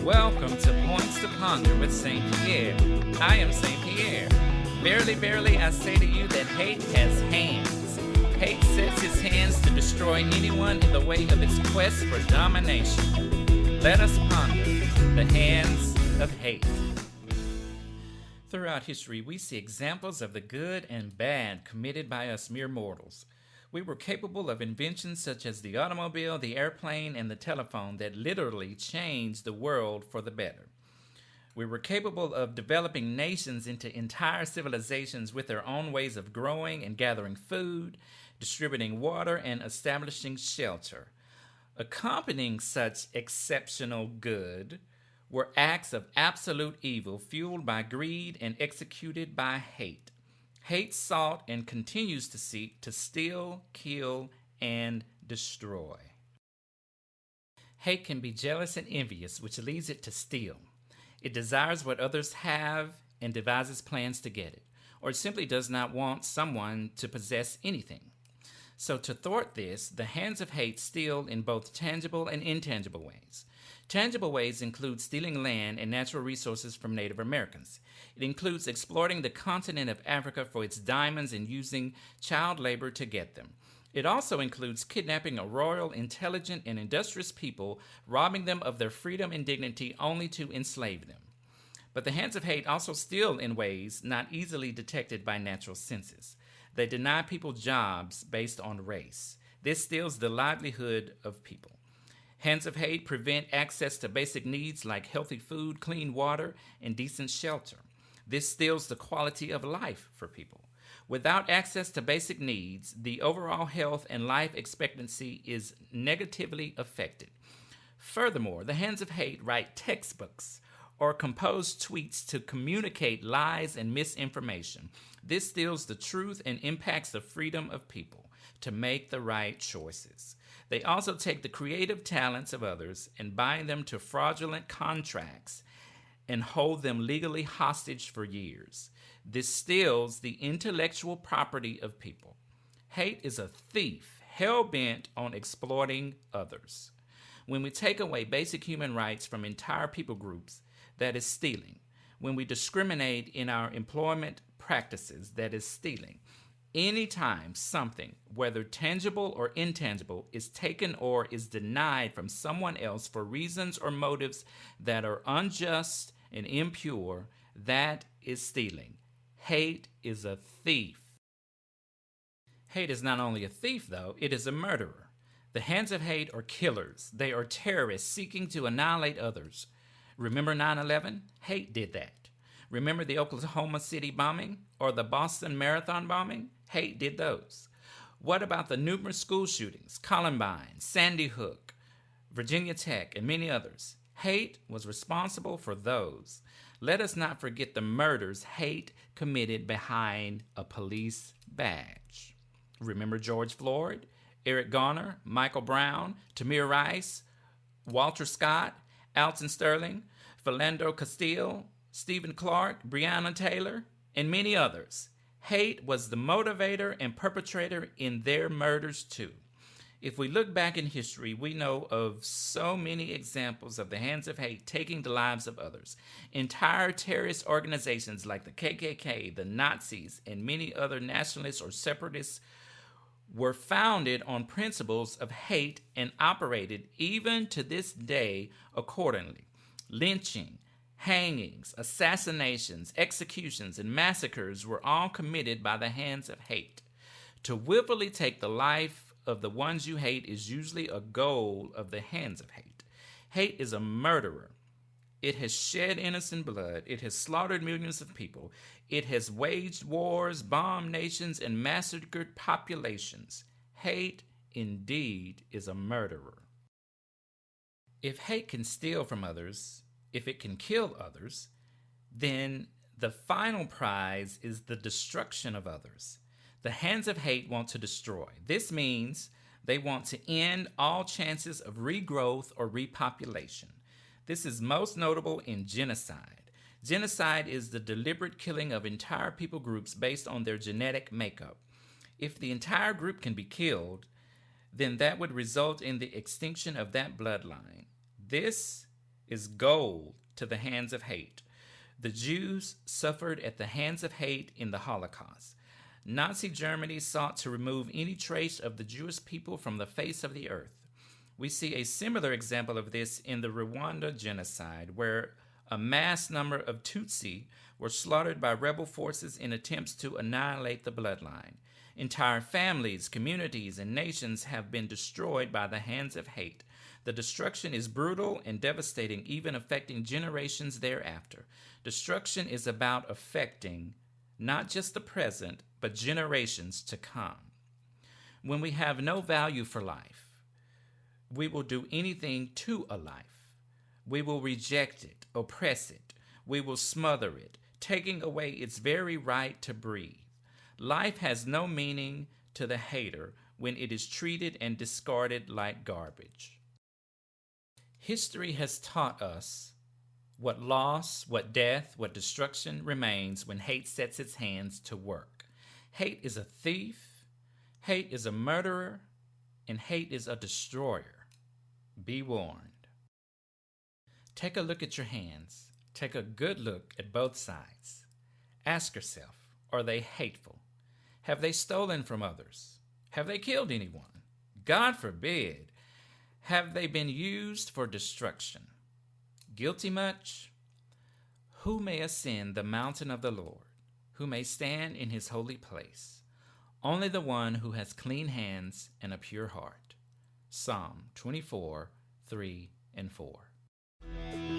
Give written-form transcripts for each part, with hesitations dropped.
Welcome to Points to Ponder with St. Pierre. I am St. Pierre. Verily, verily, I say to you that hate has hands. Hate sets its hands to destroy anyone in the way of its quest for domination. Let us ponder the hands of hate. Throughout history, we see examples of the good and bad committed by us mere mortals. We were capable of inventions such as the automobile, the airplane, and the telephone that literally changed the world for the better. We were capable of developing nations into entire civilizations with their own ways of growing and gathering food, distributing water, and establishing shelter. Accompanying such exceptional good were acts of absolute evil fueled by greed and executed by hate. Hate sought and continues to seek to steal, kill, and destroy. Hate can be jealous and envious, which leads it to steal. It desires what others have and devises plans to get it, or it simply does not want someone to possess anything. So to thwart this, the hands of hate steal in both tangible and intangible ways. Tangible ways include stealing land and natural resources from Native Americans. It includes exploiting the continent of Africa for its diamonds and using child labor to get them. It also includes kidnapping a royal, intelligent, and industrious people, robbing them of their freedom and dignity only to enslave them. But the hands of hate also steal in ways not easily detected by natural senses. They deny people jobs based on race. This steals the livelihood of people. Hands of hate prevent access to basic needs like healthy food, clean water, and decent shelter. This steals the quality of life for people. Without access to basic needs, the overall health and life expectancy is negatively affected. Furthermore, the hands of hate write textbooks or compose tweets to communicate lies and misinformation. This steals the truth and impacts the freedom of people to make the right choices. They also take the creative talents of others and bind them to fraudulent contracts and hold them legally hostage for years. This steals the intellectual property of people. Hate is a thief hell-bent on exploiting others. When we take away basic human rights from entire people groups, that is stealing. When we discriminate in our employment practices, that is stealing. Anytime something, whether tangible or intangible, is taken or is denied from someone else for reasons or motives that are unjust and impure, that is stealing. Hate is a thief. Hate is not only a thief, though, it is a murderer. The hands of hate are killers. They are terrorists seeking to annihilate others. Remember 9/11? Hate did that. Remember the Oklahoma City bombing or the Boston Marathon bombing? Hate did those. What about the numerous school shootings, Columbine, Sandy Hook, Virginia Tech, and many others? Hate was responsible for those. Let us not forget the murders hate committed behind a police badge. Remember George Floyd, Eric Garner, Michael Brown, Tamir Rice, Walter Scott, Alton Sterling, Philando Castile, Stephen Clark, Breonna Taylor, and many others. Hate was the motivator and perpetrator in their murders too. If we look back in history, we know of so many examples of the hands of hate taking the lives of others. Entire terrorist organizations like the KKK, the Nazis, and many other nationalists or separatists were founded on principles of hate and operated even to this day accordingly. Lynching, hangings, assassinations, executions, and massacres were all committed by the hands of hate. To willfully take the life of the ones you hate is usually a goal of the hands of hate. Hate is a murderer. It has shed innocent blood. It has slaughtered millions of people. It has waged wars, bombed nations, and massacred populations. Hate, indeed, is a murderer. If hate can steal from others, if it can kill others, then the final prize is the destruction of others. The hands of hate want to destroy. This means they want to end all chances of regrowth or repopulation. This is most notable in genocide. Genocide is the deliberate killing of entire people groups based on their genetic makeup. If the entire group can be killed, then that would result in the extinction of that bloodline. This is gold to the hands of hate. The Jews suffered at the hands of hate in the Holocaust. Nazi Germany sought to remove any trace of the Jewish people from the face of the earth. We see a similar example of this in the Rwanda genocide, where a mass number of Tutsi were slaughtered by rebel forces in attempts to annihilate the bloodline. Entire families, communities, and nations have been destroyed by the hands of hate. The destruction is brutal and devastating, even affecting generations thereafter. Destruction is about affecting not just the present, but generations to come. When we have no value for life, we will do anything to a life. We will reject it, oppress it. We will smother it, taking away its very right to breathe. Life has no meaning to the hater when it is treated and discarded like garbage. History has taught us what loss, what death, what destruction remains when hate sets its hands to work. Hate is a thief, hate is a murderer, and hate is a destroyer. Be warned. Take a look at your hands. Take a good look at both sides. Ask yourself, are they hateful? Have they stolen from others? Have they killed anyone? God forbid. Have they been used for destruction? Guilty much? Who may ascend the mountain of the Lord? Who may stand in his holy place? Only the one who has clean hands and a pure heart. Psalm 24, 3 and 4.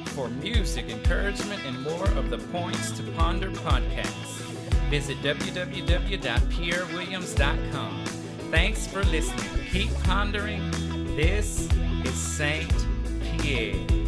For music, encouragement, and more of the Points to Ponder podcast, visit www.pierrewilliams.com. Thanks for listening. Keep pondering. This is Saint Pierre.